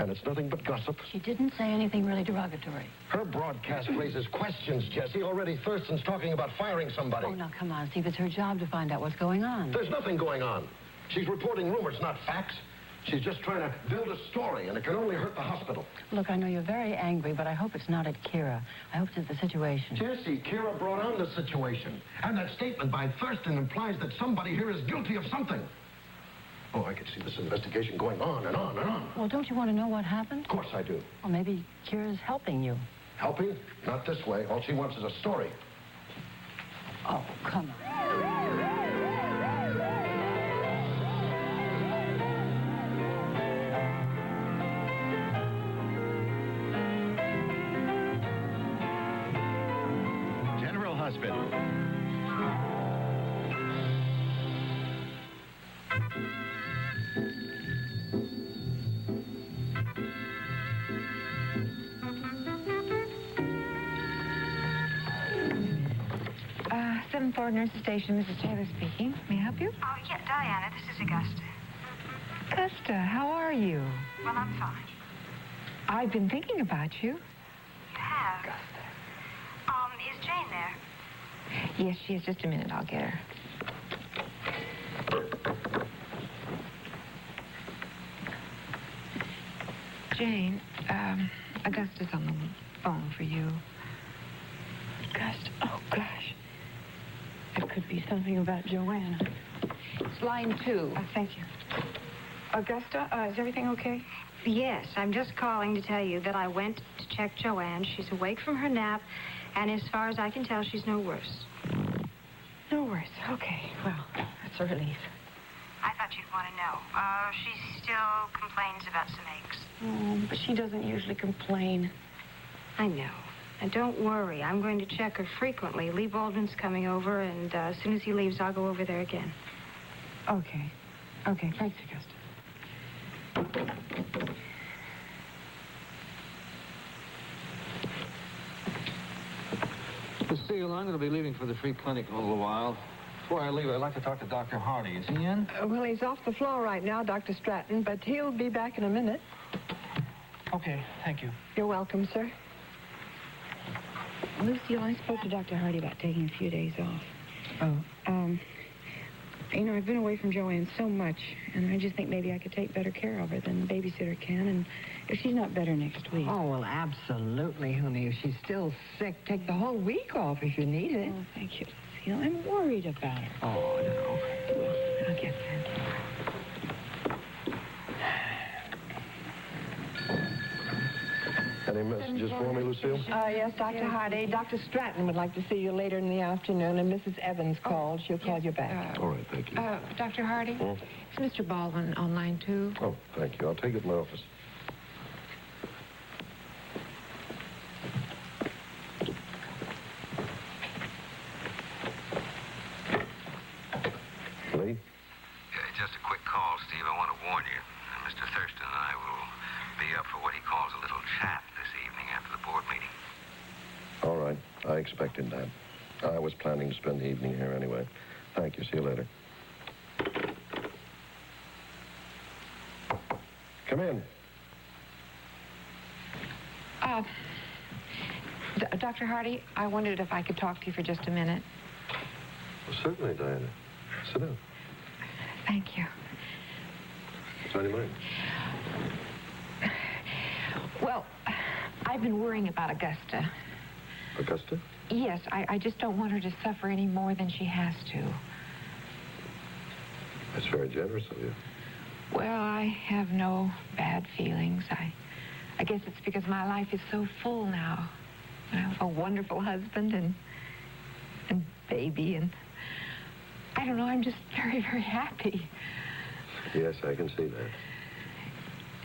And it's nothing but gossip. She didn't say anything really derogatory. Her broadcast raises questions, Jessie. Already Thurston's talking about firing somebody. Oh, now, come on, Steve. It's her job to find out what's going on. There's nothing going on. She's reporting rumors, not facts. She's just trying to build a story, and it can only hurt the hospital. Look, I know you're very angry, but I hope it's not at Kira. I hope it's at the situation. Jessie, Kira brought on the situation. And that statement by Thurston implies that somebody here is guilty of something. Oh, I could see this investigation going on and on and on. Well, don't you want to know what happened? Of course I do. Well, maybe Kira's helping you. Helping? Not this way. All she wants is a story. Oh, come on. General Hospital. Ford Nurses Station, Mrs. Taylor speaking. May I help you? Oh, yeah, Diana, this is Augusta. Augusta, how are you? Well, I'm fine. I've been thinking about you. You have? Augusta. Is Jane there? Yes, she is. Just a minute. I'll get her. Jane, Augusta's on the phone for you. Augusta, oh, gosh. It could be something about Joanna. It's line 2. Thank you. Augusta, is everything okay? Yes, I'm just calling to tell you that I went to check Joanne. She's awake from her nap, and as far as I can tell, she's no worse. No worse. Okay, well, that's a relief. I thought you'd want to know. She still complains about some aches. Oh, but she doesn't usually complain. I know. And don't worry, I'm going to check her frequently. Lee Baldwin's coming over, and as soon as he leaves, I'll go over there again. Okay. Okay, thanks, Augusta. Lucille, I'm going to be leaving for the free clinic in a little while. Before I leave, I'd like to talk to Dr. Hardy. Is he in? Well, he's off the floor right now, Dr. Stratton, but he'll be back in a minute. Okay, thank you. You're welcome, sir. Lucille, I spoke to Dr. Hardy about taking a few days off. Oh. You know, I've been away from Joanne so much, and I just think maybe I could take better care of her than the babysitter can, and if she's not better next week. Oh, well, absolutely, honey. If she's still sick, take the whole week off if you need it. Oh, thank you, Lucille. I'm worried about her. Oh, no. Well, I'll get that. Any messages for me, Lucille? Yes, Dr. Hardy. Dr. Stratton would like to see you later in the afternoon, and Mrs. Evans called. She'll call you back. All right, thank you. Dr. Hardy? Hmm? It's Mr. Baldwin on line 2. Oh, thank you. I'll take it in my office. Lee? Just a quick call, Steve. I want to warn you. Mr. Thurston and I will be up for what he calls a little chat this evening after the board meeting. All right. I expected that. I was planning to spend the evening here anyway. Thank you. See you later. Come in. Dr. Hardy, I wondered if I could talk to you for just a minute. Well, certainly, Diana. Sit down. Thank you. What's on your mind? Well, I've been worrying about Augusta. Augusta? Yes, I just don't want her to suffer any more than she has to. That's very generous of you. Well, I have no bad feelings. I guess it's because my life is so full now. I have a wonderful husband and baby, and I don't know, I'm just very, very happy. Yes, I can see that.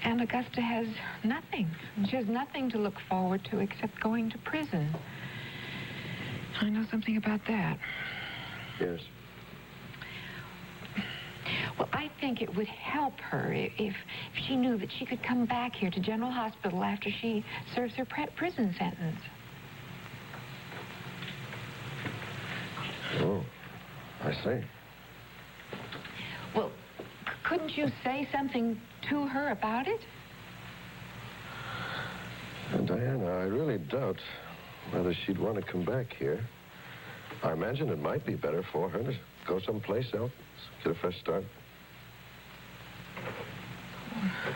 And Augusta has nothing. She has nothing to look forward to except going to prison. I know something about that. Yes. Well, I think it would help her if she knew that she could come back here to General Hospital after she serves her prison sentence. Oh, I see. Well, couldn't you say something to her about it? And Diana, I really doubt whether she'd want to come back here. I imagine it might be better for her to go someplace else, get a fresh start.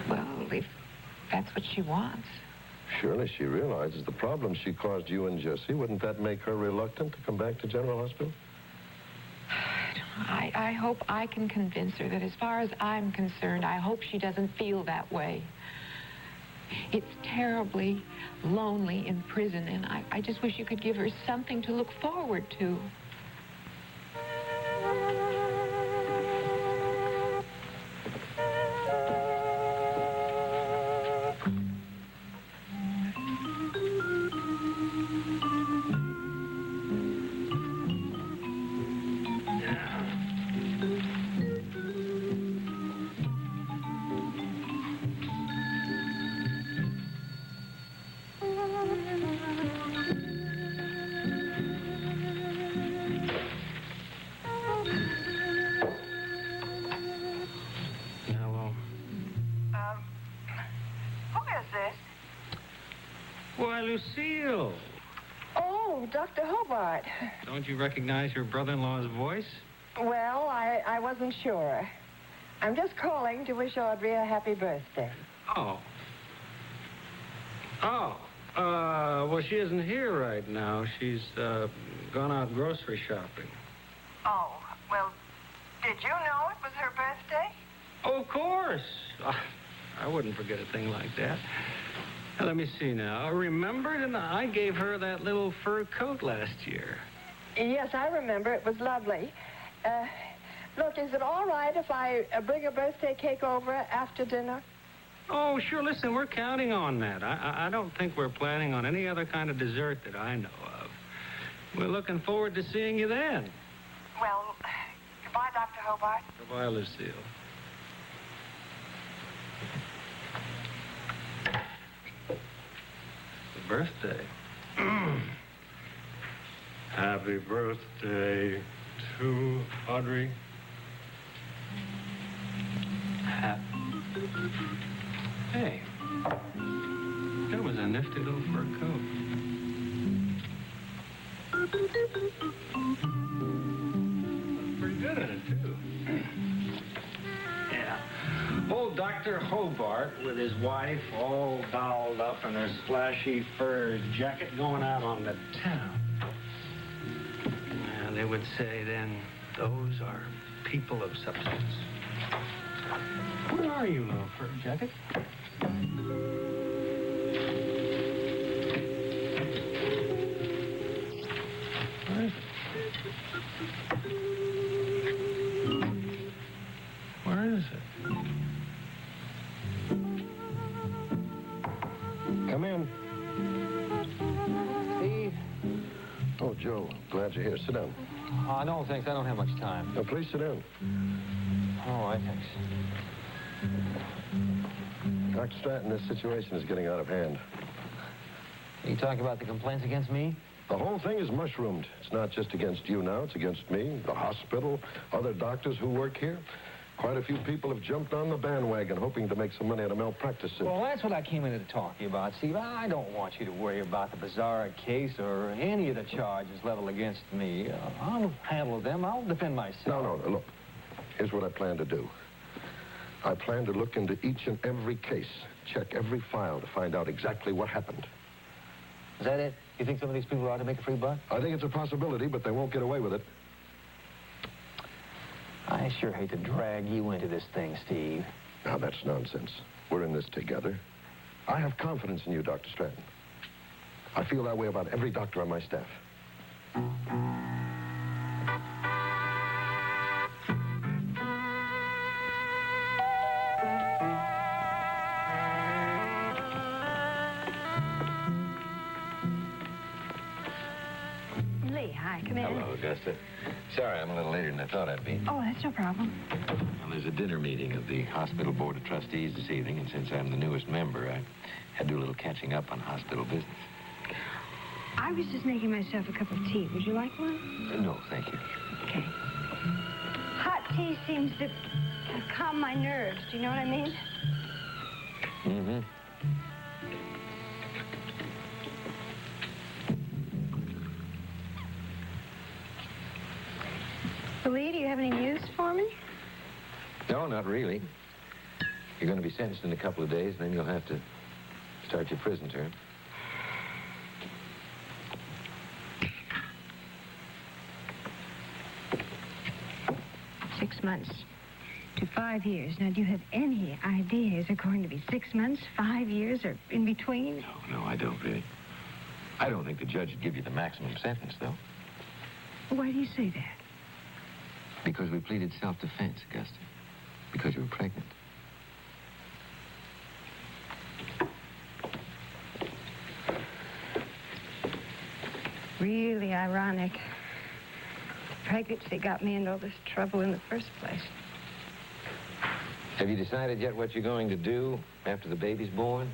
Well, if that's what she wants. Surely she realizes the problem she caused you and Jesse. Wouldn't that make her reluctant to come back to General Hospital? I hope I can convince her that as far as I'm concerned, I hope she doesn't feel that way. It's terribly lonely in prison, and I just wish you could give her something to look forward to. Why, Lucille. Oh, Dr. Hobart. Don't you recognize your brother-in-law's voice? Well, I wasn't sure. I'm just calling to wish Audrey a happy birthday. Oh. Well, she isn't here right now. She's, gone out grocery shopping. Oh, well, did you know it was her birthday? Oh, of course. I wouldn't forget a thing like that. Now, let me see now. Remember, didn't I gave her that little fur coat last year? Yes, I remember. It was lovely. Look, is it all right if I bring a birthday cake over after dinner? Oh, sure. Listen, we're counting on that. I don't think we're planning on any other kind of dessert that I know of. We're looking forward to seeing you then. Well, goodbye, Dr. Hobart. Goodbye, Lucille. Birthday. Happy birthday to Audrey. Hey, that was a nifty little fur coat. Pretty good at it, too. Yeah. Old Dr. Hobart with his wife all dolled up in her splashy fur jacket going out on the town. And they would say then, those are people of substance. Where are you, little fur jacket? Where is it? Where is it? Come in. Steve? Oh, Joe, glad you're here. Sit down. No, thanks. I don't have much time. No, please sit down. All right, thanks. Dr. Stratton, this situation is getting out of hand. You talking about the complaints against me? The whole thing is mushroomed. It's not just against you now. It's against me, the hospital, other doctors who work here. Quite a few people have jumped on the bandwagon hoping to make some money at a malpractice suit. Well, that's what I came in to talk to you about, Steve. I don't want you to worry about the bizarre case or any of the charges leveled against me. I'll handle them. I'll defend myself. No, look. Here's what I plan to do. I plan to look into each and every case, check every file to find out exactly what happened. Is that it? You think some of these people ought to make a free buck? I think it's a possibility, but they won't get away with it. I sure hate to drag you into this thing, Steve. Now, that's nonsense. We're in this together. I have confidence in you, Dr. Stratton. I feel that way about every doctor on my staff. Hi, come in. Hello, Augusta. Sorry, I'm a little later than I thought I'd be. Oh, that's no problem. Well, there's a dinner meeting of the Hospital Board of Trustees this evening, and since I'm the newest member, I had to do a little catching up on hospital business. I was just making myself a cup of tea. Would you like one? No, thank you. Okay. Hot tea seems to calm my nerves. Do you know what I mean? Mm-hmm. No, not really. You're going to be sentenced in a couple of days, and then you'll have to start your prison term. Six months to 5 years. Now, do you have any idea? Is it going to be 6 months, 5 years, or in between? No, I don't really. I don't think the judge would give you the maximum sentence, though. Why do you say that? Because we pleaded self-defense, Augusta. Because you were pregnant. Really ironic. Pregnancy got me into all this trouble in the first place. Have you decided yet what you're going to do after the baby's born?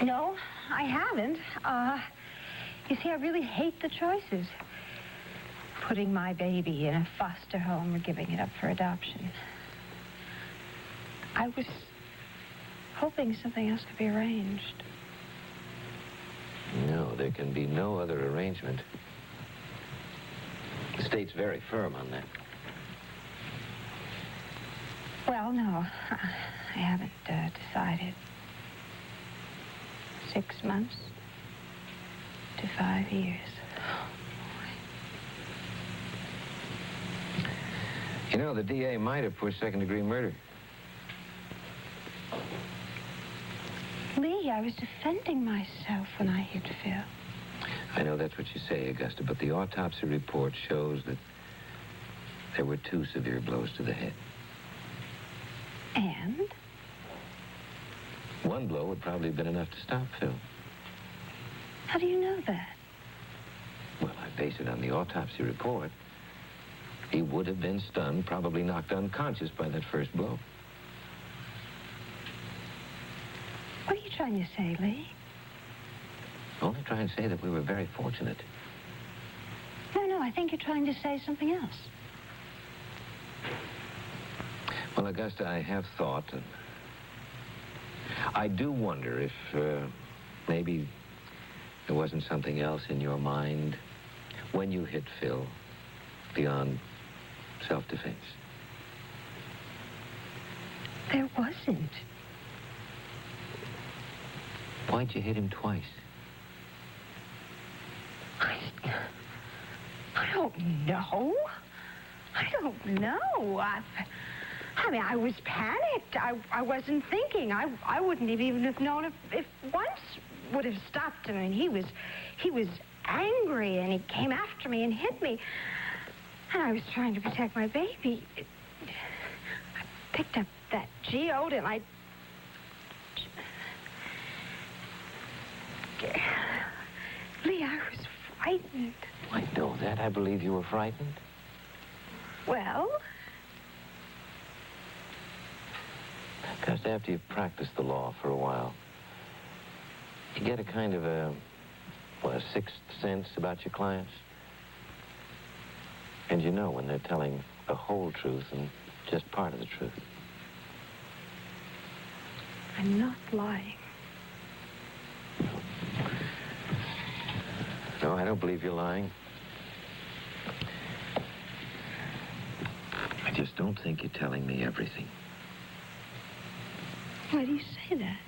No, I haven't. You see, I really hate the choices. Putting my baby in a foster home or giving it up for adoption. I was hoping something else could be arranged. No, there can be no other arrangement. The state's very firm on that. Well, no, I haven't decided. 6 months to 5 years. You know, the DA might have pushed second-degree murder. Lee, I was defending myself when I hit Phil. I know that's what you say, Augusta, but the autopsy report shows that there were 2 severe blows to the head. And? One blow would probably have been enough to stop Phil. How do you know that? Well, I base it on the autopsy report. He would have been stunned, probably knocked unconscious by that first blow. What are you trying to say, Lee? Only trying to say that we were very fortunate. No, I think you're trying to say something else. Well, Augusta, I have thought, and I do wonder if maybe there wasn't something else in your mind when you hit Phil beyond self-defense. There wasn't. Why'd you hit him twice? I don't know. I don't know. I mean, I was panicked. I wasn't thinking. I wouldn't have even have known if once would have stopped him. I mean, he was angry, and he came after me and hit me. And I was trying to protect my baby. I picked up that geode, and I... Lee, I was frightened. I know that. I believe you were frightened. Well? Because after you've practiced the law for a while, you get a kind of a sixth sense about your clients. And you know when they're telling the whole truth and just part of the truth. I'm not lying. No, I don't believe you're lying. I just don't think you're telling me everything. Why do you say that?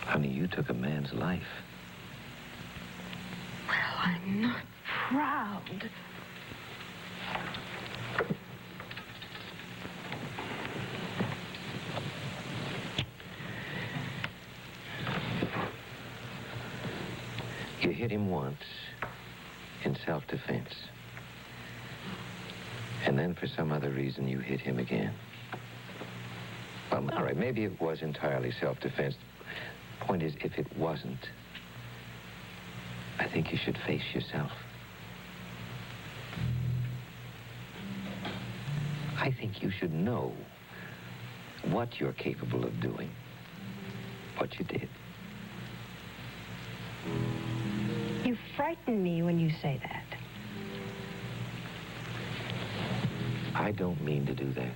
Honey, you took a man's life. Well, I'm not proud. You hit him once in self-defense. And then for some other reason, you hit him again. Well, all right, maybe it was entirely self-defense. Point is, if it wasn't, I think you should face yourself. I think you should know what you're capable of doing, what you did. You frighten me when you say that. I don't mean to do that.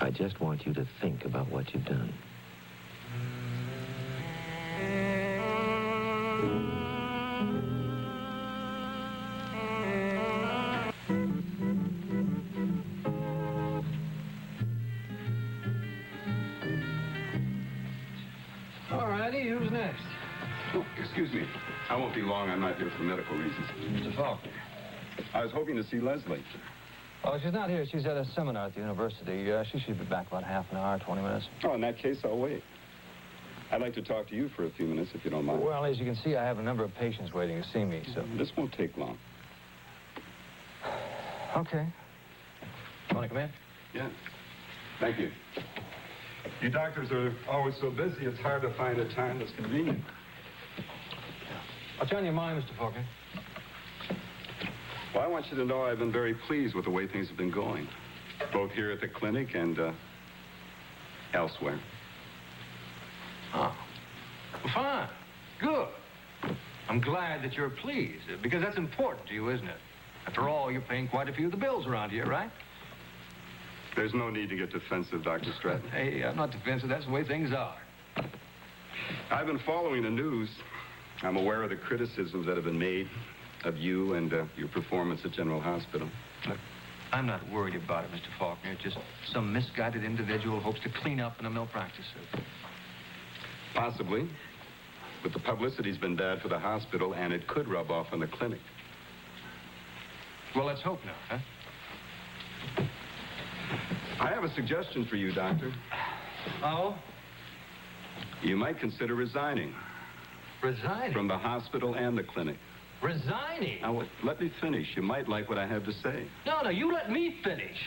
I just want you to think about what you've done. ready. Who's next? Oh, excuse me. I won't be long. I'm not here for medical reasons. Mr. Faulkner. I was hoping to see Leslie. Oh, she's not here. She's at a seminar at the university. She should be back about half an hour, 20 minutes. Oh, in that case, I'll wait. I'd like to talk to you for a few minutes, if you don't mind. Well, as you can see, I have a number of patients waiting to see me, so... This won't take long. Okay. Want to come in? Yeah. Thank you. You doctors are always so busy, it's hard to find a time that's convenient. What's on your mind, Mr. Faulkner? Well, I want you to know I've been very pleased with the way things have been going, both here at the clinic and elsewhere. Oh. Well, fine. Good. I'm glad that you're pleased, because that's important to you, isn't it? After all, you're paying quite a few of the bills around here, right? There's no need to get defensive, Dr. Stratton. Hey, I'm not defensive. That's the way things are. I've been following the news. I'm aware of the criticisms that have been made of you and your performance at General Hospital. Look, I'm not worried about it, Mr. Faulkner. It's just some misguided individual hopes to clean up in a malpractice suit. Possibly. But the publicity's been bad for the hospital, and it could rub off on the clinic. Well, let's hope not, huh? I have a suggestion for you, Doctor. Oh? You might consider resigning. Resigning? From the hospital and the clinic. Resigning? Now, let me finish. You might like what I have to say. No, you let me finish.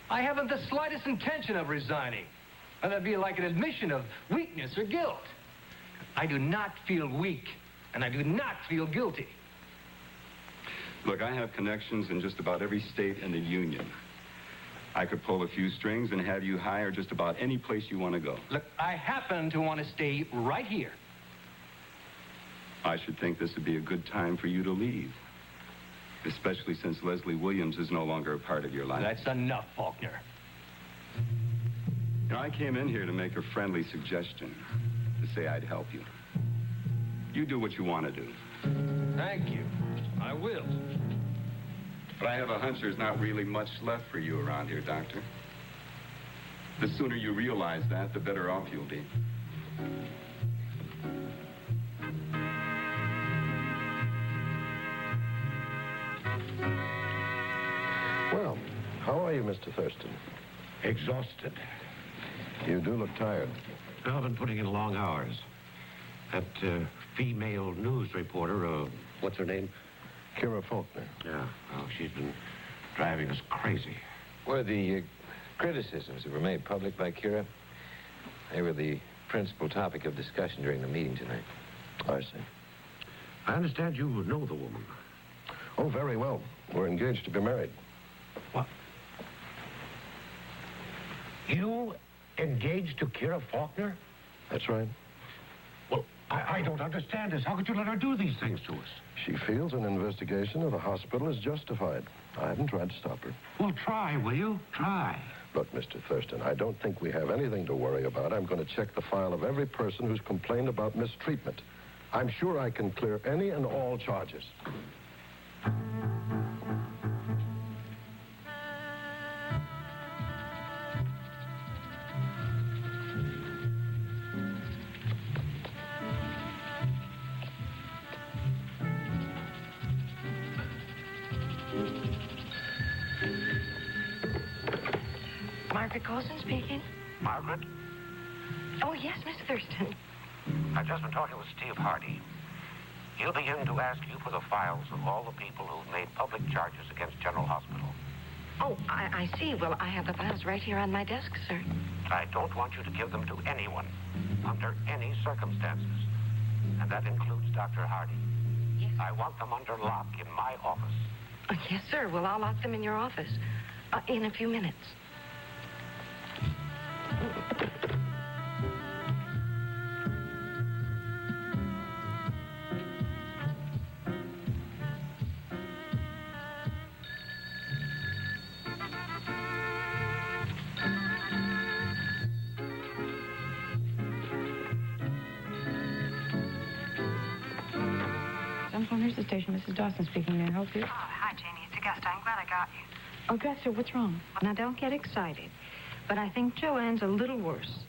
I haven't the slightest intention of resigning. And that'd be like an admission of weakness or guilt. I do not feel weak, and I do not feel guilty. Look, I have connections in just about every state in the Union. I could pull a few strings and have you hire just about any place you want to go. Look, I happen to want to stay right here. I should think this would be a good time for you to leave. Especially since Leslie Williams is no longer a part of your life. That's enough, Faulkner. You know, I came in here to make a friendly suggestion. To say I'd help you. You do what you want to do. Thank you. I will. But I have a hunch there's not really much left for you around here, Doctor. The sooner you realize that, the better off you'll be. Well, how are you, Mr. Thurston? Exhausted. You do look tired. I've been putting in long hours. That female news reporter, what's her name? Kira Faulkner. Yeah, well, she's been driving us crazy. Were the criticisms that were made public by Kira, they were the principal topic of discussion during the meeting tonight. I see. I understand you know the woman. Oh, very well. We're engaged to be married. What? You engaged to Kira Faulkner? That's right. Well, I don't understand this. How could you let her do these things to us? She feels an investigation of the hospital is justified. I haven't tried to stop her. Well, try, will you? Try. Look, Mr. Thurston, I don't think we have anything to worry about. I'm going to check the file of every person who's complained about mistreatment. I'm sure I can clear any and all charges. Margaret Coulson speaking. Margaret? Oh, yes, Miss Thurston. I've just been talking with Steve Hardy. He'll be in to ask you for the files of all the people who've made public charges against General Hospital. Oh, I see. Well, I have the files right here on my desk, sir. I don't want you to give them to anyone, under any circumstances. And that includes Dr. Hardy. Yes. I want them under lock in my office. Yes, sir. Well, I'll lock them in your office in a few minutes. Central Nurses Station, Mrs. Dawson speaking. May I help you? Oh, hi, Janie. It's Augusta. I'm glad I got you. Augusta, what's wrong? Now, don't get excited. But I think Joanne's a little worse.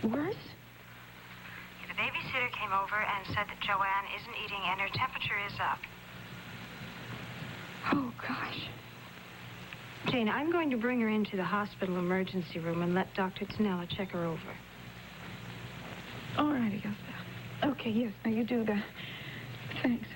Worse? came over and said that Joanne isn't eating and her temperature is up. Oh, gosh. Jane, I'm going to bring her into the hospital emergency room and let Dr. Tonella check her over. All right, Augusta. Okay, yes, now you do that. Thanks.